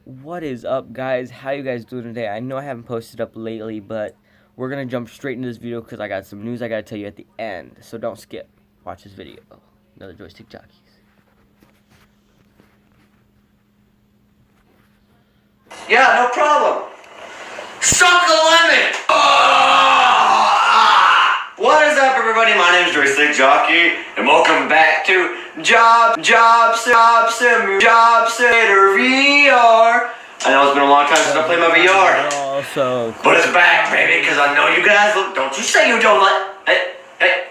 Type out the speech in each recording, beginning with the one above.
What is up, guys? How you guys doing today? I know I haven't posted up lately, but we're gonna jump straight into this video because I got some news I gotta tell you at the end. So don't skip. Watch this video. Another joystick jockeys. Yeah, no problem. Suck a lemon! What is up, everybody? My name is Joystick Jockey, and welcome back to Job Simulator VR. I know it's been a long time since I played my VR, but it's back, baby, because I know you guys look. Don't you say you don't let. Hey,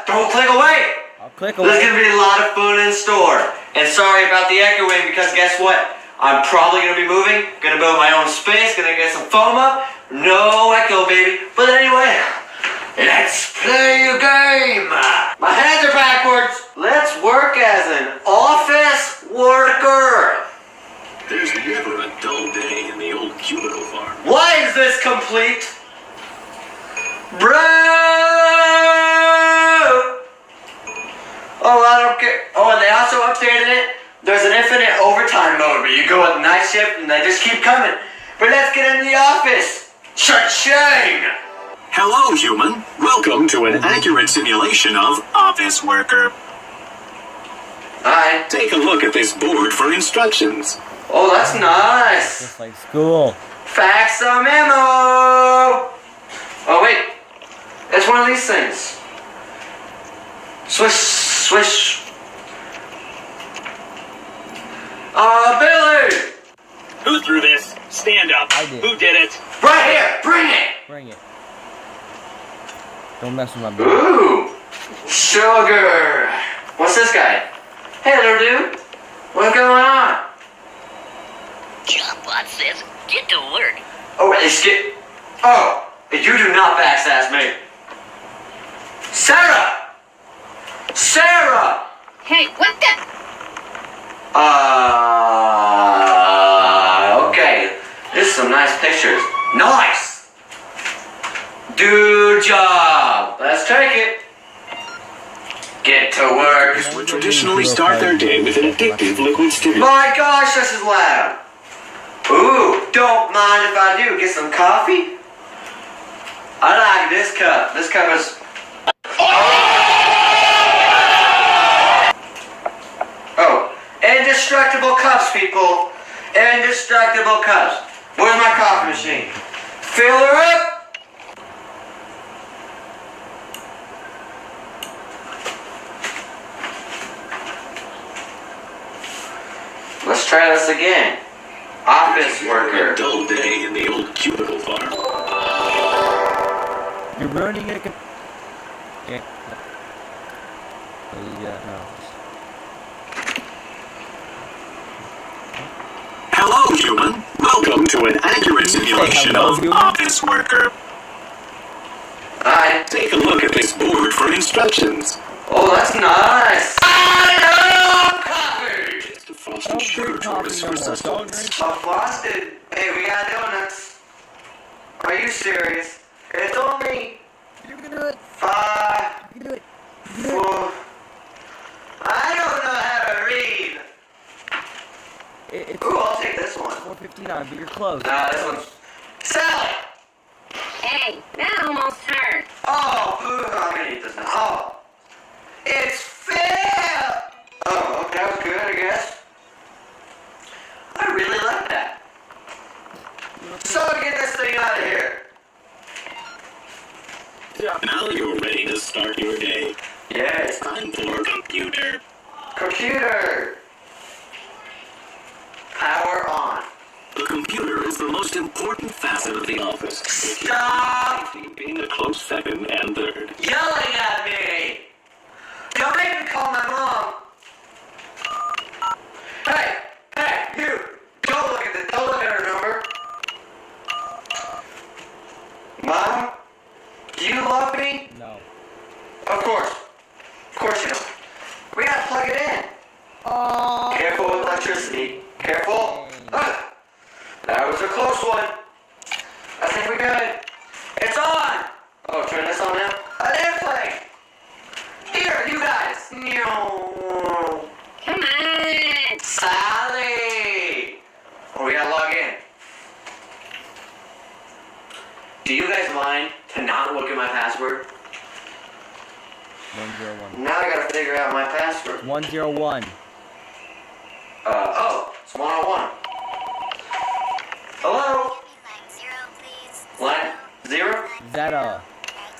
don't click away. I'll click away. There's gonna be a lot of fun in store, and sorry about the echoing because guess what? I'm probably gonna be moving, gonna build my own space, gonna get some foam up. No echo, baby. But anyway. Let's play a game! My hands are backwards. Let's work as an office worker. There's never a dull day in the old cubicle farm. Why is this complete? Bro! Oh, I don't care. Oh, and they also updated it. There's an infinite overtime mode where you go at night shift and they just keep coming. But let's get in the office. Cha-ching! Hello, human. Welcome to an accurate simulation of Office Worker. Hi. Take a look at this board for instructions. Oh, that's nice. Just like school. Fax a memo. Oh, wait. It's one of these things. Swish, swish. Billy! Who threw this? Stand up. I did. Who did it? Right here, bring it! Bring it. Don't mess with my boy. Ooh, sugar. What's this guy? Hey, little dude. What's going on? John wants this. Get to work. Oh, Oh, you do not backsass me. Sarah! Sarah! Hey, what the? Okay. This is some nice pictures. Nice! Do job. Let's take it. Get to work. Would traditionally start their day with an addictive liquid stimulant. My gosh, this is loud. Ooh, don't mind if I do. Get some coffee? I like this cup. This cup is... Oh, indestructible cups, people. Indestructible cups. Where's my coffee machine? Fill her up. Let's try this again. Office worker. A dull day in the old cubicle farm. You're ruining it. Yeah. No. Hello, human. Welcome to an accurate simulation hello, of human. Office Worker. Hi. Take a look at this board for instructions. Oh, that's nice. I love coffee. It's a frosted sugar choice for sustenance. A frosted. Hey, we got donuts. Are you serious? It's only You can do it. 5, You can do it. 4. I don't know how to read. It's Ooh, I'll take this one. 4:59, but you're close. Nah, this one's... Sally! Hey, that almost hurt. Oh, ooh, I'm gonna eat this now. Oh. It's Phil! Oh, okay, that was good, I guess. I really like that. So get this thing out of here. Now you're ready to start your day. Yeah, It's time for computer. computer. Power on. The computer is the most important facet of the office. Stop Being a close second and third. yelling at me. Don't make me call my mom. Hey, you. Don't look at this. Don't look at her number. Mom, do you love me? No. Of course. Of course you don't. We gotta plug it in. Oh. Careful with electricity. Careful. That was a close one. I think we're good. It's on. Oh, turn this on now. An airplane. Here, you guys. Come on. Sally. Oh, we gotta log in. Do you guys mind to not look at my password? 101. Now I gotta figure out my password. 101. Oh, it's 101. Hello? Line 0? Zeta.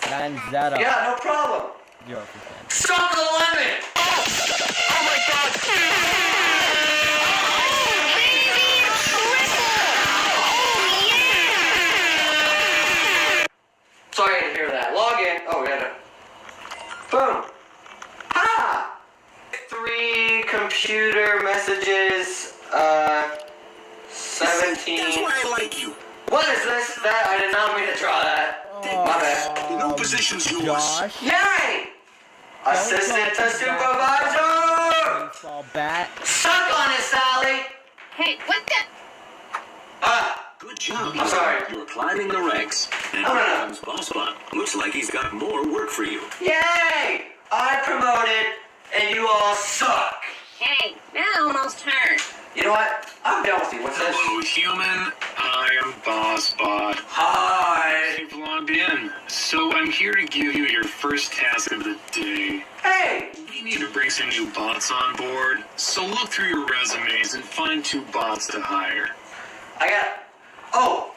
9 Zeta. Yeah, no problem. 0%. Stop the limit! Oh my god! Sorry to hear that. Log in. Oh, we gotta. Boom! Ha! 3 computer messages. 17. That's why I like you. What is this? That I did not mean to draw that. My bad. No position's yours. Josh. Yay! Assistant to supervisor! Baseball bat. Suck on it, Sally! Hey, what the? Good job. I'm sorry. You're climbing the ranks. And Oh, no, here no. comes Boss Bot. Looks like he's got more work for you. Yay! I promoted, and you all suck. Hey, that almost hurt. You know what? I'm done with you. What's this? Hello, human. I am Boss Bot. Hi. You've logged in, so I'm here to give you your first task of the day. Hey! We need to bring some new bots on board, so look through your resumes and find 2 bots to hire. I got. Oh!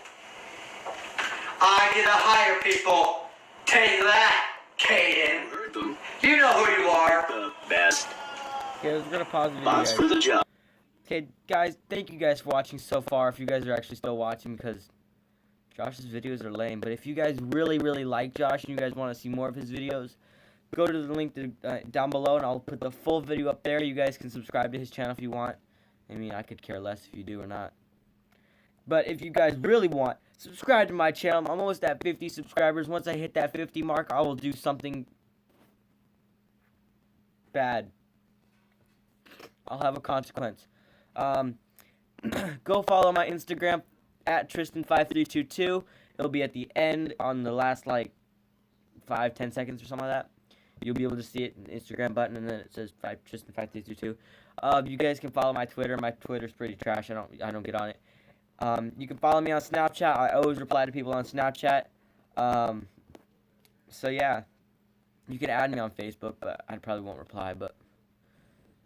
I get to hire people. Take that, Caden. Heard them. You know who you are. The best Okay, we're gonna pause the video. bots guys. for the job. Okay, guys, thank you guys for watching so far. If you guys are actually still watching, because Josh's videos are lame. But if you guys really, really like Josh and you guys want to see more of his videos, go to the link down below, and I'll put the full video up there. You guys can subscribe to his channel if you want. I mean, I could care less if you do or not. But if you guys really want, subscribe to my channel. I'm almost at 50 subscribers. Once I hit that 50 mark, I will do something bad. I'll have a consequence. Go follow my Instagram at Tristan5322. It'll be at the end on the last like 5-10 seconds or something like that. You'll be able to see it in the Instagram button, and then it says Tristan5322. You guys can follow my Twitter. My Twitter's pretty trash. I don't get on it. You can follow me on Snapchat. I always reply to people on Snapchat. So yeah, you can add me on Facebook, but I probably won't reply. But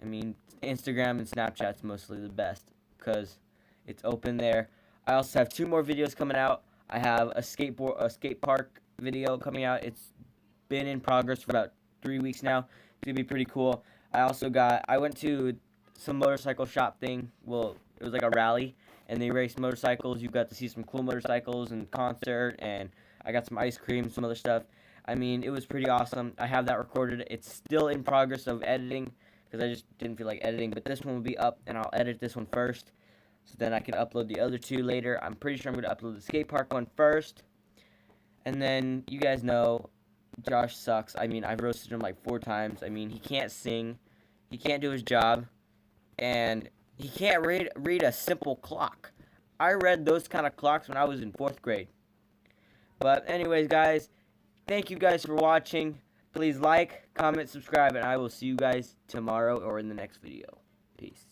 I mean, Instagram and Snapchat's mostly the best because it's open there. I also have 2 more videos coming out. I have a skate park video coming out. It's been in progress for about 3 weeks now. It's gonna be pretty cool. I went to some motorcycle shop thing. Well, it was like a rally, and they raced motorcycles. You got to see some cool motorcycles and concert, and I got some ice cream, some other stuff. I mean, it was pretty awesome. I have that recorded. It's still in progress of editing because I just didn't feel like editing. But this one will be up, and I'll edit this one first, so then I can upload the other 2 later. I'm pretty sure I'm going to upload the skate park one first, and then you guys know Josh sucks. I mean, I've roasted him like 4 times. I mean, he can't sing, he can't do his job, and he can't read a simple clock. I read those kind of clocks when I was in 4th grade. But anyways, guys, thank you guys for watching. Please like, comment, subscribe, and I will see you guys tomorrow or in the next video. Peace.